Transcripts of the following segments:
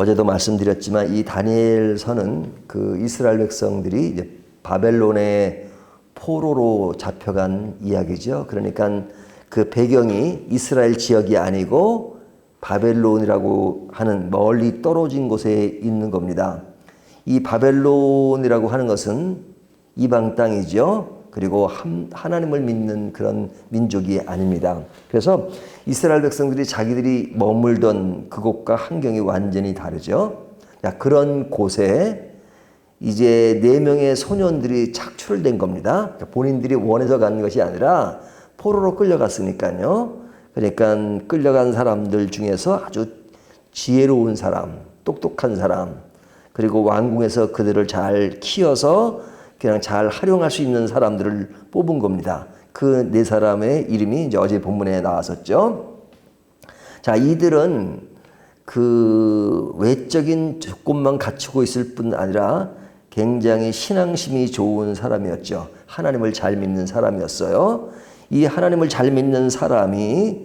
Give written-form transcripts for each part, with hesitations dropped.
어제도 말씀드렸지만 이 다니엘서는 그 이스라엘 백성들이 이제 바벨론의 포로로 잡혀간 이야기죠. 그러니까 그 배경이 이스라엘 지역이 아니고 바벨론이라고 하는 멀리 떨어진 곳에 있는 겁니다. 이 바벨론이라고 하는 것은 이방 땅이죠. 그리고 하나님을 믿는 그런 민족이 아닙니다. 그래서 이스라엘 백성들이 자기들이 머물던 그곳과 환경이 완전히 다르죠. 그런 곳에 이제 4명의 소년들이 착출된 겁니다. 그러니까 본인들이 원해서 간 것이 아니라 포로로 끌려갔으니까요. 그러니까 끌려간 사람들 중에서 아주 지혜로운 사람, 똑똑한 사람, 그리고 왕궁에서 그들을 잘 키워서 그냥 잘 활용할 수 있는 사람들을 뽑은 겁니다. 그 4사람의 이름이 이제 어제 본문에 나왔었죠. 자, 이들은 그 외적인 조건만 갖추고 있을 뿐 아니라 굉장히 신앙심이 좋은 사람이었죠. 하나님을 잘 믿는 사람이었어요. 이 하나님을 잘 믿는 사람이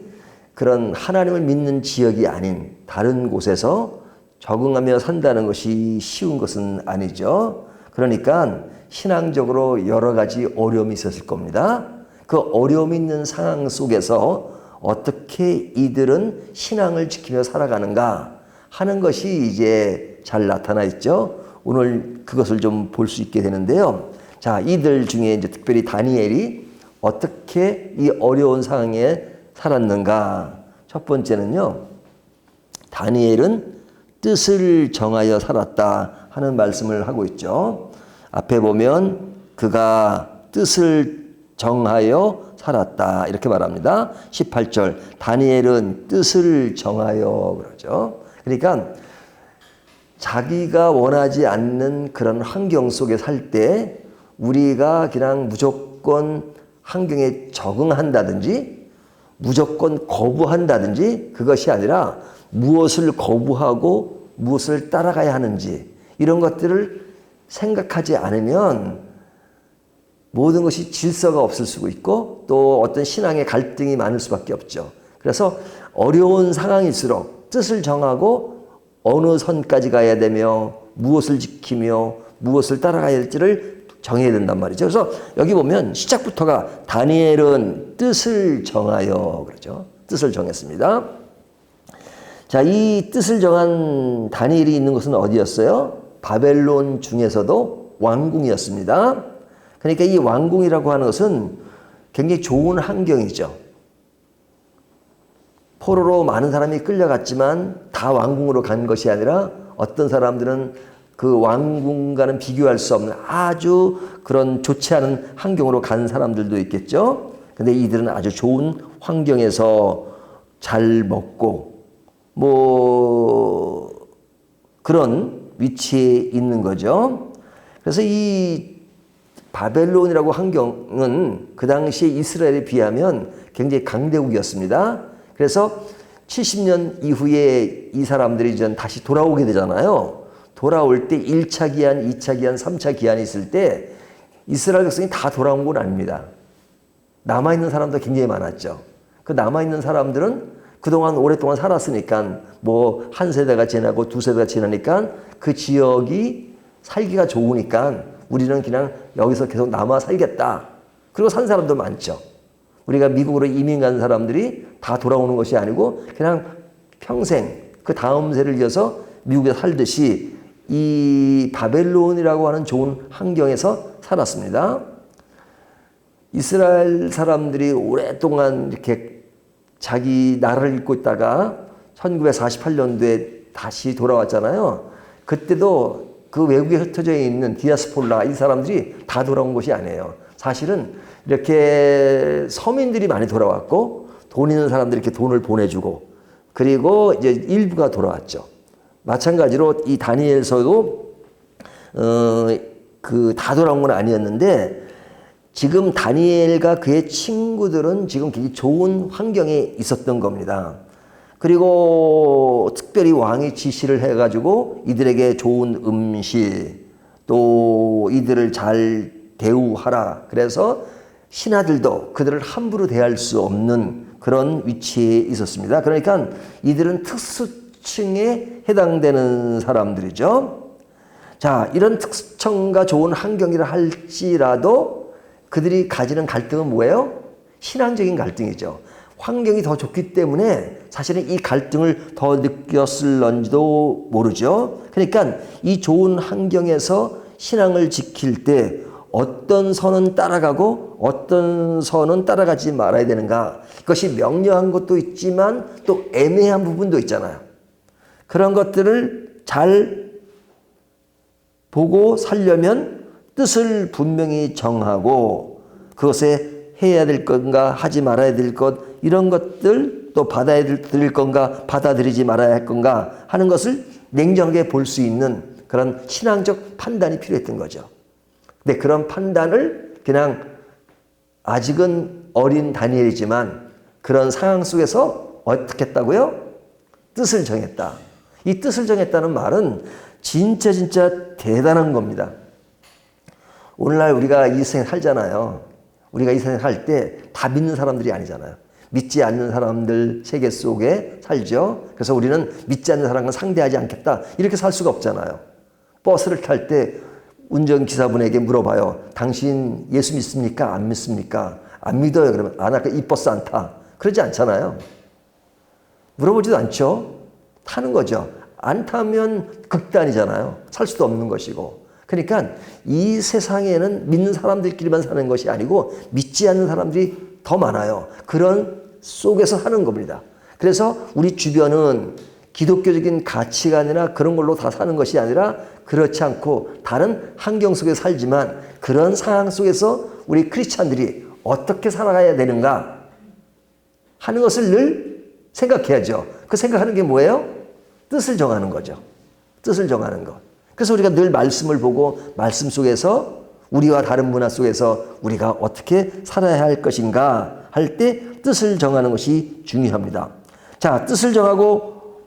그런 하나님을 믿는 지역이 아닌 다른 곳에서 적응하며 산다는 것이 쉬운 것은 아니죠. 그러니까 신앙적으로 여러 가지 어려움이 있었을 겁니다. 그 어려움 있는 상황 속에서 어떻게 이들은 신앙을 지키며 살아가는가 하는 것이 이제 잘 나타나 있죠. 오늘 그것을 좀 볼 수 있게 되는데요. 자, 이들 중에 이제 특별히 다니엘이 어떻게 이 어려운 상황에 살았는가. 첫 번째는요, 다니엘은 뜻을 정하여 살았다 하는 말씀을 하고 있죠. 앞에 보면 그가 뜻을 정하여 살았다 이렇게 말합니다. 18절 다니엘은 뜻을 정하여 그러죠. 그러니까 자기가 원하지 않는 그런 환경 속에 살 때 우리가 그냥 무조건 환경에 적응한다든지 무조건 거부한다든지 그것이 아니라 무엇을 거부하고 무엇을 따라가야 하는지 이런 것들을 생각하지 않으면 모든 것이 질서가 없을 수가 있고 또 어떤 신앙의 갈등이 많을 수밖에 없죠. 그래서 어려운 상황일수록 뜻을 정하고 어느 선까지 가야 되며 무엇을 지키며 무엇을 따라가야 될지를 정해야 된단 말이죠. 그래서 여기 보면 시작부터가 다니엘은 뜻을 정하여 그러죠. 뜻을 정했습니다. 자, 이 뜻을 정한 다니엘이 있는 곳은 어디였어요? 바벨론 중에서도 왕궁이었습니다. 그러니까 이 왕궁이라고 하는 것은 굉장히 좋은 환경이죠. 포로로 많은 사람이 끌려갔지만 다 왕궁으로 간 것이 아니라 어떤 사람들은 그 왕궁과는 비교할 수 없는 아주 그런 좋지 않은 환경으로 간 사람들도 있겠죠. 근데 이들은 아주 좋은 환경에서 잘 먹고 뭐 그런 위치에 있는 거죠. 그래서 이 바벨론이라고 환경은 그 당시에 이스라엘에 비하면 굉장히 강대국이었습니다. 그래서 70년 이후에 이 사람들이 이제 다시 돌아오게 되잖아요. 돌아올 때 1차 기한, 2차 기한, 3차 기한이 있을 때 이스라엘 백성이 다 돌아온 건 아닙니다. 남아있는 사람도 굉장히 많았죠. 그 남아있는 사람들은 그동안 오랫동안 살았으니까 뭐 한 세대가 지나고 두 세대가 지나니까 그 지역이 살기가 좋으니까 우리는 그냥 여기서 계속 남아 살겠다. 그리고 산 사람도 많죠. 우리가 미국으로 이민 간 사람들이 다 돌아오는 것이 아니고 그냥 평생 그 다음 세를 이어서 미국에 살듯이 이 바벨론이라고 하는 좋은 환경에서 살았습니다. 이스라엘 사람들이 오랫동안 이렇게 자기 나라를 잃고 있다가 1948년도에 다시 돌아왔잖아요. 그때도 그 외국에 흩어져 있는 디아스포라 이 사람들이 다 돌아온 것이 아니에요. 사실은 이렇게 서민들이 많이 돌아왔고 돈 있는 사람들이 이렇게 돈을 보내주고 그리고 이제 일부가 돌아왔죠. 마찬가지로 이 다니엘서도 그 다 돌아온 건 아니었는데 지금 다니엘과 그의 친구들은 지금 굉장히 좋은 환경에 있었던 겁니다. 그리고 특별히 왕이 지시를 해가지고 이들에게 좋은 음식 또 이들을 잘 대우하라. 그래서 신하들도 그들을 함부로 대할 수 없는 그런 위치에 있었습니다. 그러니까 이들은 특수 특징에 해당되는 사람들이죠. 자, 이런 특성과 좋은 환경이라 할지라도 그들이 가지는 갈등은 뭐예요? 신앙적인 갈등이죠. 환경이 더 좋기 때문에 사실은 이 갈등을 더 느꼈을런지도 모르죠. 그러니까 이 좋은 환경에서 신앙을 지킬 때 어떤 선은 따라가고 어떤 선은 따라가지 말아야 되는가. 그것이 명료한 것도 있지만 또 애매한 부분도 있잖아요. 그런 것들을 잘 보고 살려면 뜻을 분명히 정하고 그것에 해야 될 건가 하지 말아야 될 것 이런 것들 또 받아야 될 건가 받아들이지 말아야 할 건가 하는 것을 냉정하게 볼 수 있는 그런 신앙적 판단이 필요했던 거죠. 근데 그런 판단을 그냥 아직은 어린 다니엘이지만 그런 상황 속에서 어떻게 했다고요? 뜻을 정했다. 이 뜻을 정했다는 말은 진짜 대단한 겁니다. 오늘날 우리가 이 세상에 살잖아요. 우리가 이 세상에 살 때 다 믿는 사람들이 아니잖아요. 믿지 않는 사람들 세계 속에 살죠. 그래서 우리는 믿지 않는 사람과 상대하지 않겠다. 이렇게 살 수가 없잖아요. 버스를 탈 때 운전기사분에게 물어봐요. 당신 예수 믿습니까? 안 믿습니까? 안 믿어요. 그러면 안 할까? 이 버스 안 타. 그러지 않잖아요. 물어보지도 않죠. 타는 거죠. 안 타면 극단이잖아요. 살 수도 없는 것이고. 그러니까 이 세상에는 믿는 사람들끼리만 사는 것이 아니고 믿지 않는 사람들이 더 많아요. 그런 속에서 사는 겁니다. 그래서 우리 주변은 기독교적인 가치관이나 그런 걸로 다 사는 것이 아니라 그렇지 않고 다른 환경 속에 살지만 그런 상황 속에서 우리 크리스찬들이 어떻게 살아가야 되는가 하는 것을 늘 생각해야죠. 그 생각하는 게 뭐예요? 뜻을 정하는 거죠. 뜻을 정하는 것. 그래서 우리가 늘 말씀을 보고 말씀 속에서 우리와 다른 문화 속에서 우리가 어떻게 살아야 할 것인가 할 때 뜻을 정하는 것이 중요합니다. 자, 뜻을 정하고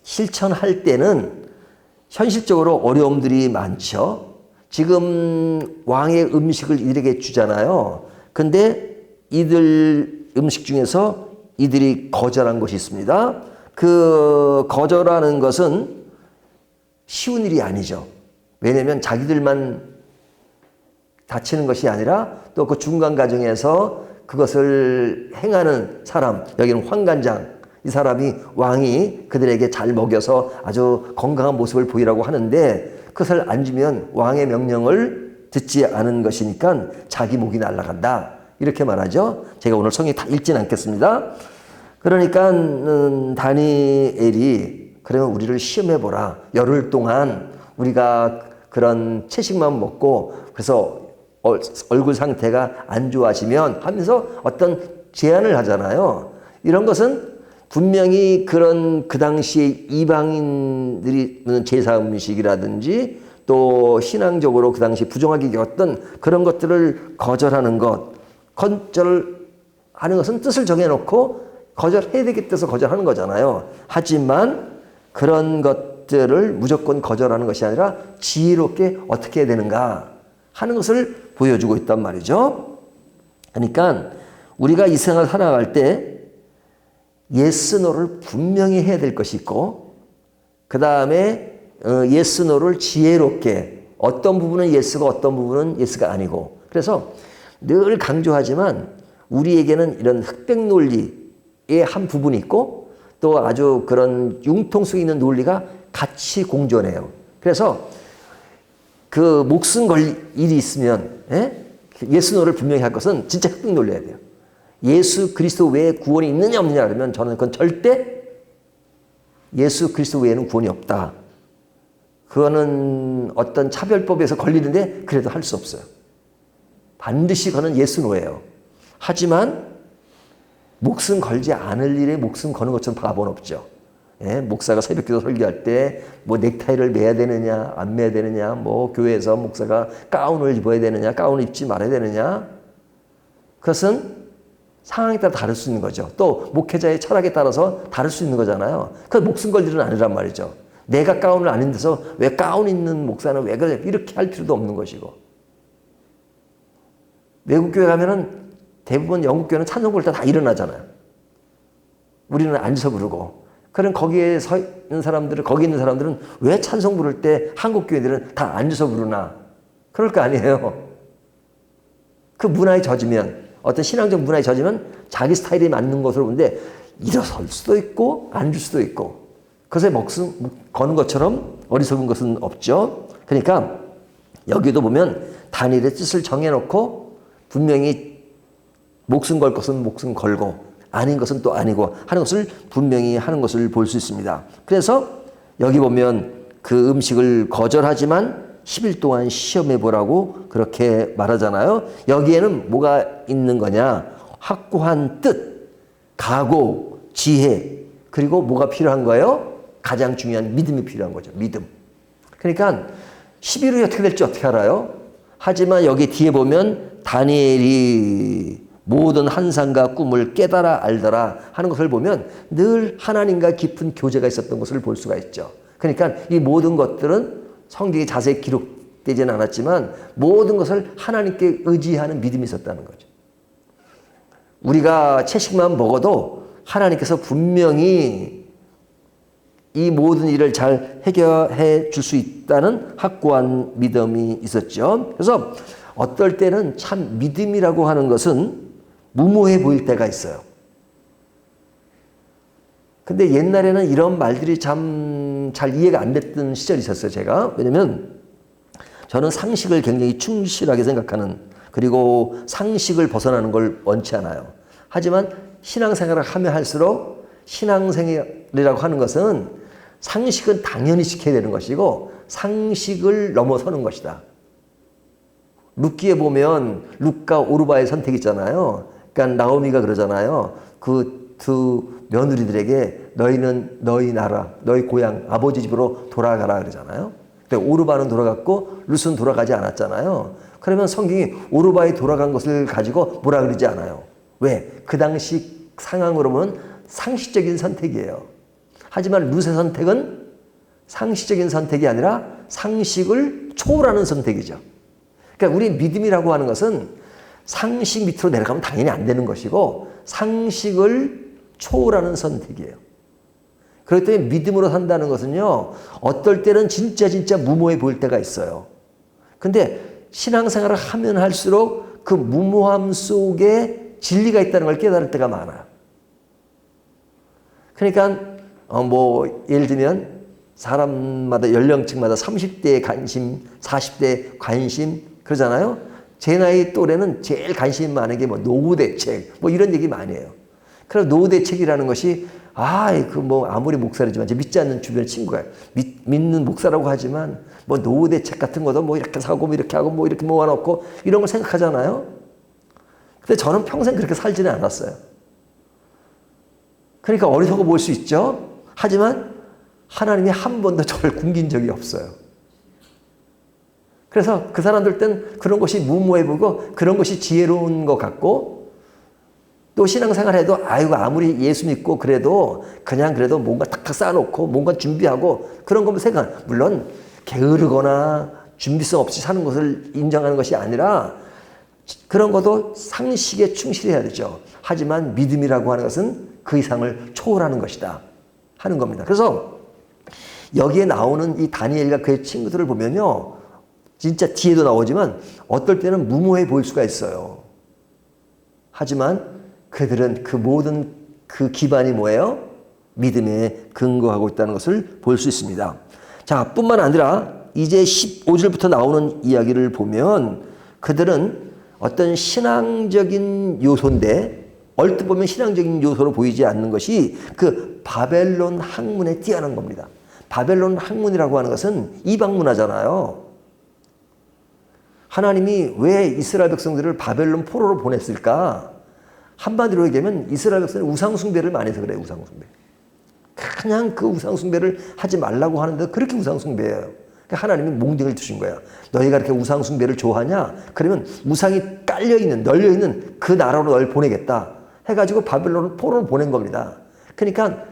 실천할 때는 현실적으로 어려움들이 많죠. 지금 왕의 음식을 이들에게 주잖아요. 근데 이들 음식 중에서 이들이 거절한 것이 있습니다. 그 거절하는 것은 쉬운 일이 아니죠. 왜냐하면 자기들만 다치는 것이 아니라 또 그 중간 과정에서 그것을 행하는 사람, 여기는 환관장, 이 사람이 왕이 그들에게 잘 먹여서 아주 건강한 모습을 보이라고 하는데 그것을 안 주면 왕의 명령을 듣지 않은 것이니까 자기 목이 날아간다. 이렇게 말하죠. 제가 오늘 성경 다 읽진 않겠습니다. 그러니까 다니엘이 그러면 우리를 시험해보라. 열흘 동안 우리가 그런 채식만 먹고 그래서 얼굴 상태가 안 좋아지면 하면서 어떤 제안을 하잖아요. 이런 것은 분명히 그런 그 당시에 이방인들이 제사 음식이라든지 또 신앙적으로 그 당시 부정하게 여겼던 그런 것들을 거절하는 것, 거절하는 것은 뜻을 정해놓고 거절해야 되겠다 해서 거절하는 거잖아요. 하지만 그런 것들을 무조건 거절하는 것이 아니라 지혜롭게 어떻게 해야 되는가 하는 것을 보여주고 있단 말이죠. 그러니까 우리가 이 생을 살아갈 때 yes, no를 분명히 해야 될 것이 있고 그 다음에 yes, no를 지혜롭게 어떤 부분은 yes가 어떤 부분은 yes가 아니고 그래서 늘 강조하지만 우리에게는 이런 흑백 논리의 한 부분이 있고 또 아주 그런 융통성 있는 논리가 같이 공존해요. 그래서 그 목숨 걸 일이 있으면 예수 노를 분명히 할 것은 진짜 흑백 논리여야 돼요. 예수 그리스도 외에 구원이 있느냐 없느냐 그러면 저는 그건 절대 예수 그리스도 외에는 구원이 없다. 그거는 어떤 차별법에서 걸리는데 그래도 할 수 없어요. 반드시 그거는 예수 노예요. 하지만 목숨 걸지 않을 일에 목숨 거는 것처럼 바보는 없죠. 예? 목사가 새벽기도 설교할 때 뭐 넥타이를 매야 되느냐 안 매야 되느냐 뭐 교회에서 목사가 가운을 입어야 되느냐 가운을 입지 말아야 되느냐 그것은 상황에 따라 다를 수 있는 거죠. 또 목회자의 철학에 따라서 다를 수 있는 거잖아요. 그 목숨 걸 일은 아니란 말이죠. 내가 가운을 안 입는데서 왜 가운 입는 목사는 왜 그래 이렇게 할 필요도 없는 것이고 외국 교회 가면은 대부분 영국 교회는 찬송 부를 때 다 일어나잖아요. 우리는 앉아서 부르고 그럼 거기에 서 있는 사람들은, 거기 있는 사람들은 왜 찬송 부를 때 한국 교회들은 다 앉아서 부르나? 그럴 거 아니에요. 그 문화에 젖으면, 어떤 신앙적 문화에 젖으면 자기 스타일에 맞는 것으로 보는데 일어설 수도 있고 앉을 수도 있고, 그것에 목숨 거는 것처럼 어리석은 것은 없죠. 그러니까 여기도 보면 다니엘의 뜻을 정해놓고 분명히 목숨 걸 것은 목숨 걸고 아닌 것은 또 아니고 하는 것을 분명히 하는 것을 볼 수 있습니다. 그래서 여기 보면 그 음식을 거절하지만 10일 동안 시험해 보라고 그렇게 말하잖아요. 여기에는 뭐가 있는 거냐? 확고한 뜻, 각오, 지혜, 그리고 뭐가 필요한 거예요? 가장 중요한 믿음이 필요한 거죠. 믿음. 그러니까 10일 후에 어떻게 될지 어떻게 알아요? 하지만 여기 뒤에 보면 다니엘이 모든 환상과 꿈을 깨달아 알더라 하는 것을 보면 늘 하나님과 깊은 교제가 있었던 것을 볼 수가 있죠. 그러니까 이 모든 것들은 성경에 자세히 기록되지는 않았지만 모든 것을 하나님께 의지하는 믿음이 있었다는 거죠. 우리가 채식만 먹어도 하나님께서 분명히 이 모든 일을 잘 해결해 줄 수 있다는 확고한 믿음이 있었죠. 그래서 어떨 때는 참 믿음이라고 하는 것은 무모해 보일 때가 있어요. 근데 옛날에는 이런 말들이 참 잘 이해가 안 됐던 시절이 있었어요, 제가. 왜냐면 저는 상식을 굉장히 충실하게 생각하는, 그리고 상식을 벗어나는 걸 원치 않아요. 하지만 신앙생활을 하면 할수록 신앙생활이라고 하는 것은 상식은 당연히 지켜야 되는 것이고 상식을 넘어서는 것이다. 룻기에 보면 룻과 오르바의 선택이 있잖아요. 그러니까 나오미가 그러잖아요. 그 두 며느리들에게 너희는 너희 나라, 너희 고향, 아버지 집으로 돌아가라 그러잖아요. 근데 오르바는 돌아갔고 룻은 돌아가지 않았잖아요. 그러면 성경이 오르바에 돌아간 것을 가지고 뭐라 그러지 않아요. 왜? 그 당시 상황으로 보면 상식적인 선택이에요. 하지만 룻의 선택은 상식적인 선택이 아니라 상식을 초월하는 선택이죠. 그러니까 우리 믿음이라고 하는 것은 상식 밑으로 내려가면 당연히 안 되는 것이고 상식을 초월하는 선택이에요. 그렇기 때문에 믿음으로 산다는 것은요, 어떨 때는 진짜 무모해 보일 때가 있어요. 근데 신앙생활을 하면 할수록 그 무모함 속에 진리가 있다는 걸 깨달을 때가 많아요. 그러니까 예를 들면 사람마다 연령층마다 30대의 관심, 40대의 관심 그러잖아요. 제 나이 또래는 제일 관심 많은 게 노후 대책 이런 얘기 많이 해요. 그래서 노후 대책이라는 것이 아무리 목사라지만 믿지 않는 주변 친구가 믿는 목사라고 하지만 노후 대책 같은 것도 이렇게 사고 이렇게 하고 이렇게 모아놓고 이런 걸 생각하잖아요. 근데 저는 평생 그렇게 살지는 않았어요. 그러니까 어리석어 보일 수 있죠. 하지만 하나님이 한 번도 저를 굶긴 적이 없어요. 그래서 그 사람들 땐 그런 것이 무모해 보고 그런 것이 지혜로운 것 같고 또 신앙생활해도 아무리 예수 믿고 그래도 그래도 뭔가 탁탁 쌓아놓고 뭔가 준비하고 그런 것만 생각. 물론 게으르거나 준비성 없이 사는 것을 인정하는 것이 아니라 그런 것도 상식에 충실해야 되죠. 하지만 믿음이라고 하는 것은 그 이상을 초월하는 것이다 하는 겁니다. 그래서 여기에 나오는 이 다니엘과 그의 친구들을 보면요, 진짜 뒤에도 나오지만 어떨 때는 무모해 보일 수가 있어요. 하지만 그들은 그 모든 그 기반이 뭐예요? 믿음에 근거하고 있다는 것을 볼 수 있습니다. 자, 뿐만 아니라 이제 15절부터 나오는 이야기를 보면 그들은 어떤 신앙적인 요소인데 얼뜻 보면 신앙적인 요소로 보이지 않는 것이 그 바벨론 학문에 뛰어난 겁니다. 바벨론 학문이라고 하는 것은 이방 문화잖아요. 하나님이 왜 이스라엘 백성들을 바벨론 포로로 보냈을까? 한마디로 얘기하면 이스라엘 백성은 우상숭배를 많이 해서 그래요. 우상숭배. 그냥 그 우상숭배를 하지 말라고 하는데 그렇게 우상숭배예요. 그러니까 하나님이 몽둥이를 주신 거야. 너희가 이렇게 우상숭배를 좋아하냐? 그러면 우상이 깔려있는, 널려있는 그 나라로 널 보내겠다 해가지고 바벨론을 포로로 보낸 겁니다. 그러니까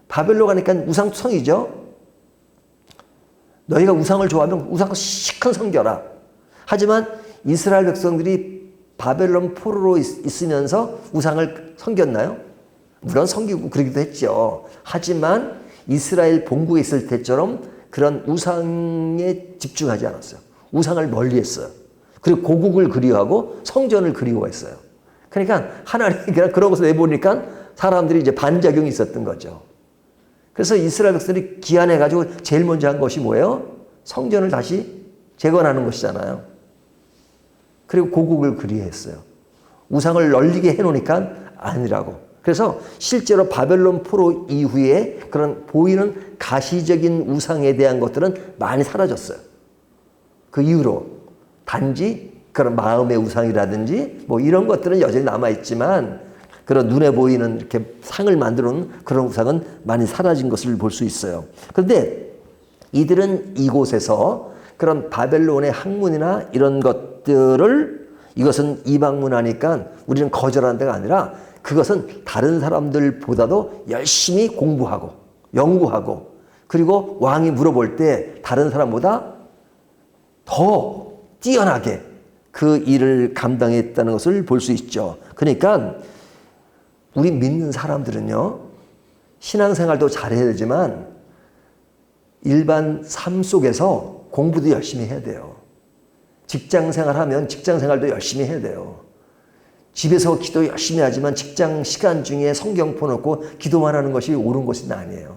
바벨론 가니까 우상투성이죠. 너희가 우상을 좋아하면 우상 시큰 섬겨라. 하지만 이스라엘 백성들이 바벨론 포로로 있으면서 우상을 섬겼나요? 물론 섬기고 그러기도 했죠. 하지만 이스라엘 본국에 있을 때처럼 그런 우상에 집중하지 않았어요. 우상을 멀리했어요. 그리고 고국을 그리워하고 성전을 그리워했어요. 그러니까 하나님이 그러고서 내보니까 사람들이 이제 반작용이 있었던 거죠. 그래서 이스라엘 백성들이 기한해가지고 제일 먼저 한 것이 뭐예요? 성전을 다시 재건하는 것이잖아요. 그리고 고국을 그리워했어요. 우상을 널리게 해놓으니까 아니라고. 그래서 실제로 바벨론 포로 이후에 그런 보이는 가시적인 우상에 대한 것들은 많이 사라졌어요. 그 이후로 단지 그런 마음의 우상이라든지 뭐 이런 것들은 여전히 남아있지만 그런 눈에 보이는 이렇게 상을 만들어 놓은 그런 우상은 많이 사라진 것을 볼 수 있어요. 그런데 이들은 이곳에서 그런 바벨론의 학문이나 이런 것들을 이것은 이방 문화니까 우리는 거절하는 데가 아니라 그것은 다른 사람들보다도 열심히 공부하고 연구하고 그리고 왕이 물어볼 때 다른 사람보다 더 뛰어나게 그 일을 감당했다는 것을 볼 수 있죠. 그러니까 우리 믿는 사람들은요, 신앙생활도 잘해야 되지만 일반 삶 속에서 공부도 열심히 해야 돼요. 직장생활 하면 직장생활도 열심히 해야 돼요. 집에서 기도 열심히 하지만 직장 시간 중에 성경 펴놓고 기도만 하는 것이 옳은 것은 아니에요.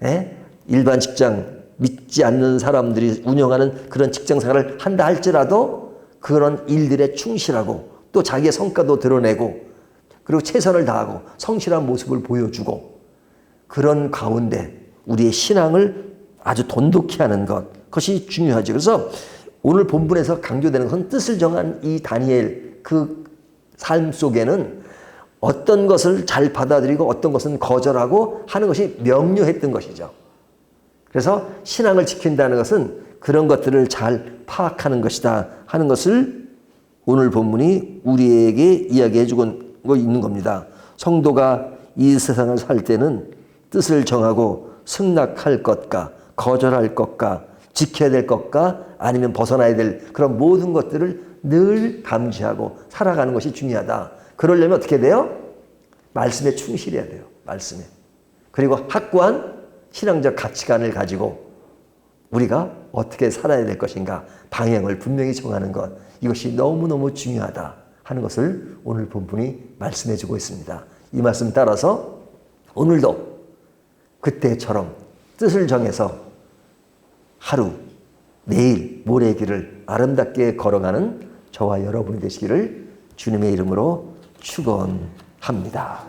예? 일반 직장 믿지 않는 사람들이 운영하는 그런 직장생활을 한다 할지라도 그런 일들에 충실하고 또 자기의 성과도 드러내고 그리고 최선을 다하고 성실한 모습을 보여주고 그런 가운데 우리의 신앙을 아주 돈독히 하는 것, 그것이 중요하죠. 그래서 오늘 본문에서 강조되는 것은 뜻을 정한 이 다니엘 그 삶 속에는 어떤 것을 잘 받아들이고 어떤 것은 거절하고 하는 것이 명료했던 것이죠. 그래서 신앙을 지킨다는 것은 그런 것들을 잘 파악하는 것이다 하는 것을 오늘 본문이 우리에게 이야기해 주고 있는 겁니다. 성도가 이 세상을 살 때는 뜻을 정하고 승낙할 것과 거절할 것과 지켜야 될 것과 아니면 벗어나야 될 그런 모든 것들을 늘 감지하고 살아가는 것이 중요하다. 그러려면 어떻게 돼요? 말씀에 충실해야 돼요. 말씀에. 그리고 확고한 신앙적 가치관을 가지고 우리가 어떻게 살아야 될 것인가 방향을 분명히 정하는 것, 이것이 너무너무 중요하다 하는 것을 오늘 본문이 말씀해 주고 있습니다. 이 말씀 따라서 오늘도 그때처럼 뜻을 정해서 하루, 내일, 모레의 길을 아름답게 걸어가는 저와 여러분이 되시기를 주님의 이름으로 축원합니다.